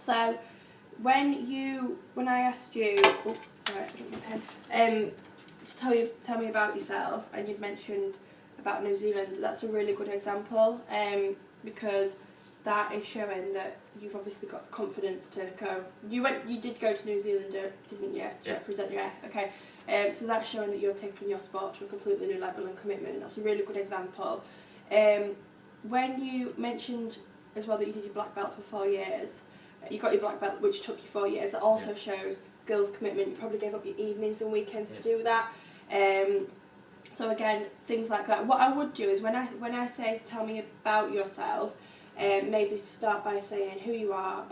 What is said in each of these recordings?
So when I asked you, oh sorry, I dropped my pen. To tell me about yourself, and you'd mentioned about New Zealand. That's a really good example, because that is showing that you've obviously got the confidence to go. You did go to New Zealand, didn't you? To represent your okay. So that's showing that you're taking your sport to a completely new level and commitment. That's a really good example. When you mentioned as well that you did your black belt for 4 years, you got your black belt, which took you 4 years. That also shows skills, commitment. You probably gave up your evenings and weekends to do that. So again, things like that. What I would do is when I say tell me about yourself, maybe start by saying who you are,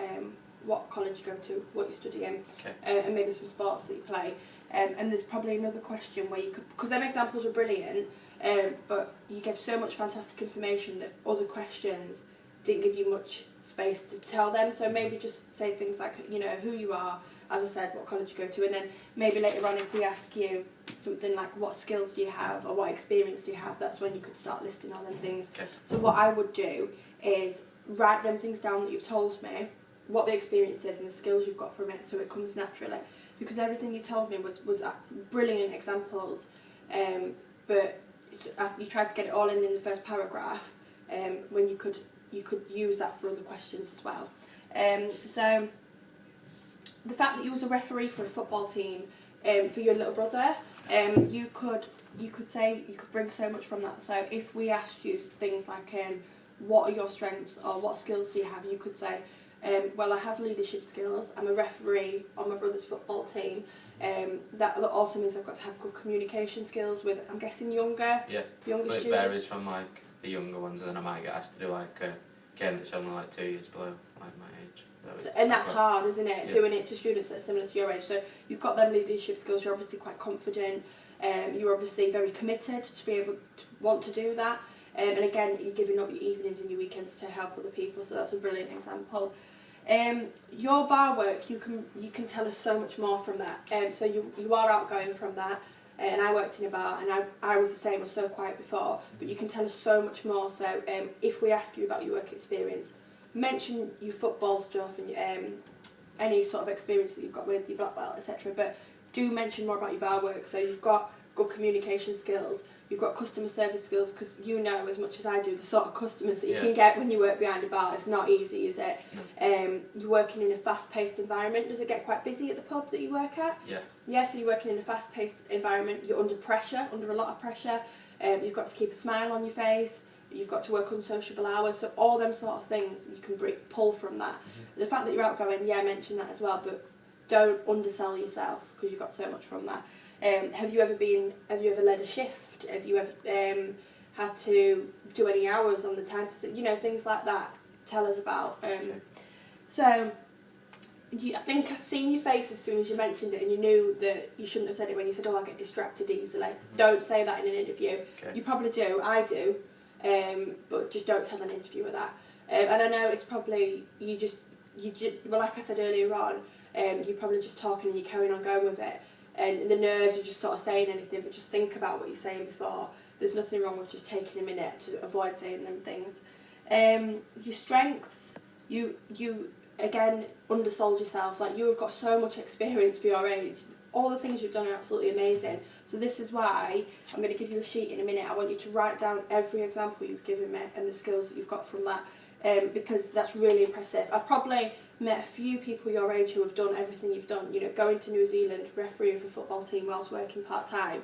what college you go to, what you're studying, and maybe some sports that you play. And there's probably another question where you could, because them examples were brilliant, but you gave so much fantastic information that other questions didn't give you much space to tell them. So maybe just say things like, you know, who you are, as I said, what college you go to, and then maybe later on if we ask you something like what skills do you have or what experience do you have, that's when you could start listing all them things. So what I would do is write them things down that you've told me, what the experience is and the skills you've got from it, so it comes naturally. Because everything you told me was brilliant examples, but you tried to get it all in the first paragraph, when you could use that for other questions as well. So the fact that you was a referee for a football team, for your little brother, you could say you could bring so much from that. So if we asked you things like what are your strengths or what skills do you have, you could say, well, I have leadership skills, I'm a referee on my brother's football team. That also means I've got to have good communication skills with, I'm guessing, younger but it students. varies from like the younger ones, and then I might get asked to do like a game that's only like 2 years below like my age. And that's hard, isn't it? Doing it to students that are similar to your age. So you've got them leadership skills, you're obviously quite confident, you're obviously very committed to be able to want to do that. And again, you're giving up your evenings and your weekends to help other people, so that's a brilliant example. Your bar work, you can tell us so much more from that. So you are outgoing from that, and I worked in a bar, and I was the same, I was so quiet before, but you can tell us so much more. So if we ask you about your work experience, mention your football stuff and any sort of experience that you've got with your black belt, etc. But do mention more about your bar work. So you've got good communication skills, you've got customer service skills, because you know as much as I do the sort of customers that you can get when you work behind a bar. It's not easy, is it? You're working in a fast-paced environment. Does it get quite busy at the pub that you work at? Yeah, so you're working in a fast-paced environment, you're under pressure, under a lot of pressure. You've got to keep a smile on your face, you've got to work unsociable hours, so all them sort of things you can pull from that. The fact that you're outgoing, mention that as well, but don't undersell yourself, because you've got so much from that. Have you ever led a shift? Have you ever had to do any hours on the time? You know, things like that. Tell us about. So, I think I seen your face as soon as you mentioned it, and you knew that you shouldn't have said it when you said, "Oh, I get distracted easily." Don't say that in an interview. You probably do. I do. But just don't tell an interviewer that. And I know it's probably you just well, like I said earlier on, you're probably just talking and you're carrying on going with it. And the nerves, you're just sort of saying anything, but just think about what you're saying before. There's nothing wrong with just taking a minute to avoid saying them things. Your strengths, you again undersold yourself. Like, you have got so much experience for your age. All the things you've done are absolutely amazing. So this is why I'm going to give you a sheet in a minute. I want you to write down every example you've given me and the skills that you've got from that, because that's really impressive. I've probably met a few people your age who have done everything you've done. You know, going to New Zealand, refereeing for a football team whilst working part-time.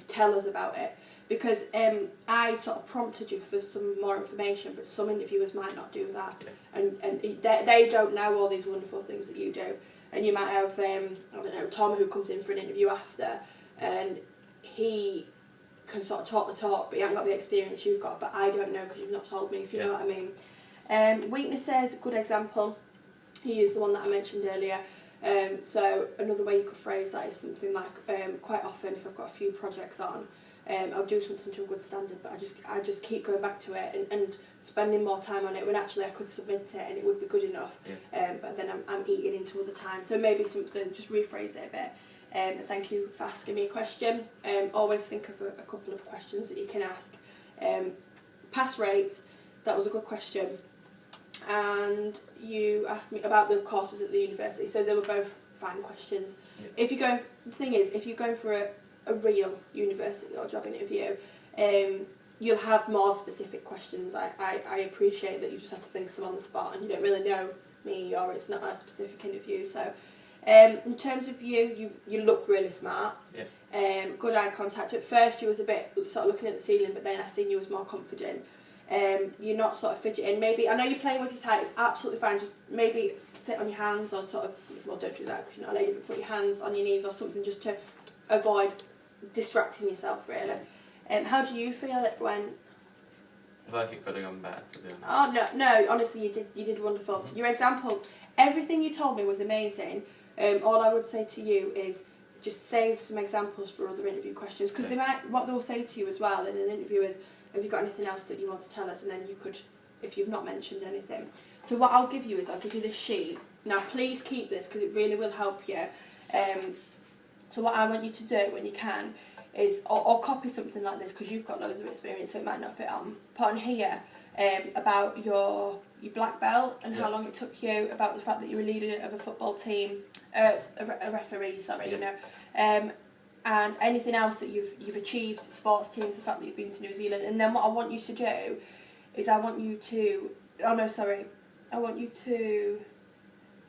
Tell us about it. Because I sort of prompted you for some more information, but some interviewers might not do that. And they don't know all these wonderful things that you do. And you might have, I don't know, Tom, who comes in for an interview after, and he can sort of talk the talk, but he hasn't got the experience you've got, but I don't know because you've not told me, if you know what I mean. Weaknesses, good example. He used the one that I mentioned earlier. So another way you could phrase that is something like, quite often if I've got a few projects on, I'll do something to a good standard, but I just keep going back to it and spending more time on it when actually I could submit it and it would be good enough. But then I'm eating into other time. So maybe something, just rephrase it a bit. Thank you for asking me a question. Always think of a couple of questions that you can ask. Pass rates, that was a good question. and you asked me about the courses at the university. So they were both fine questions. Yeah. If you go, the thing is, if you go for a real university or job interview, you'll have more specific questions. I appreciate that you just have to think of some on the spot and you don't really know me, or it's not a specific interview. So in terms of you look really smart. Yeah. Good eye contact. At first you was a bit sort of looking at the ceiling, but then I seen you was more confident. You're not sort of fidgeting. Maybe, I know you're playing with your tight, it's absolutely fine. Just maybe sit on your hands or sort of, well, don't do that because you're not a lady, but put your hands on your knees or something just to avoid distracting yourself, really. How do you feel it when... I feel like it could have gone better, to be honest. Oh, no, honestly, you did wonderful. Mm-hmm. Your example, everything you told me was amazing. All I would say to you is just save some examples for other interview questions, because what they'll say to you as well in an interview is, have you got anything else that you want to tell us? And then you could, if you've not mentioned anything. So what I'll give you is, I'll give you this sheet. Now please keep this because it really will help you. So what I want you to do when you can is, or copy something like this because you've got loads of experience so it might not fit on. Put on here about your black belt and how long it took you, about the fact that you're a leader of a football team, a referee, sorry, you know. And anything else that you've achieved, sports teams, the fact that you've been to New Zealand. And then what I want you to do is I want you to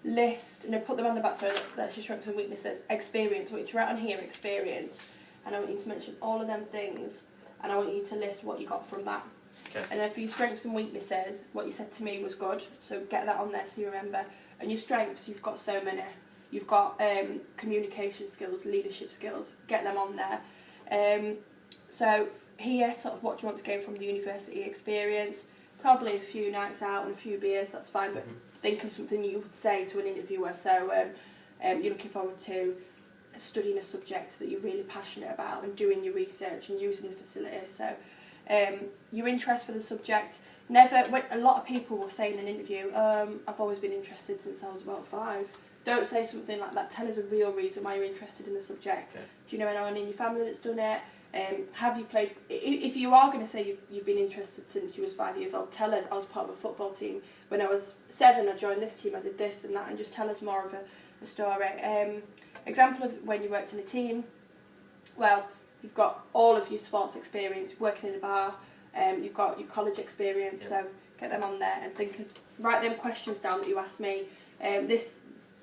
list, put them on the back, so that's your strengths and weaknesses. Experience, which right on here, experience. And I want you to mention all of them things, and I want you to list what you got from that. Okay. And then for your strengths and weaknesses, what you said to me was good, so get that on there so you remember. And your strengths, you've got so many. You've got communication skills, leadership skills, get them on there. So here, sort of what do you want to gain from the university experience? Probably a few nights out and a few beers, that's fine, but think of something you would say to an interviewer. So you're looking forward to studying a subject that you're really passionate about and doing your research and using the facilities. So your interest for the subject. A lot of people will say in an interview, I've always been interested since I was about 5. Don't say something like that. Tell us a real reason why you're interested in the subject. Okay. Do you know anyone in your family that's done it? Have you played... If you are going to say you've been interested since you was 5 years old, tell us, I was part of a football team. When I was 7, I joined this team, I did this and that, and just tell us more of a story. Example of when you worked in a team, well, you've got all of your sports experience, working in a bar, you've got your college experience, so get them on there and write them questions down that you asked me.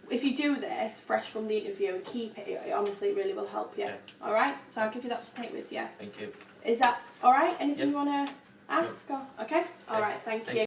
If you do this fresh from the interview and keep it, it honestly really will help you. Yeah. Alright? So I'll give you that to take with you. Thank you. Is that alright? Anything you want to ask? Or, okay? Alright, thank you.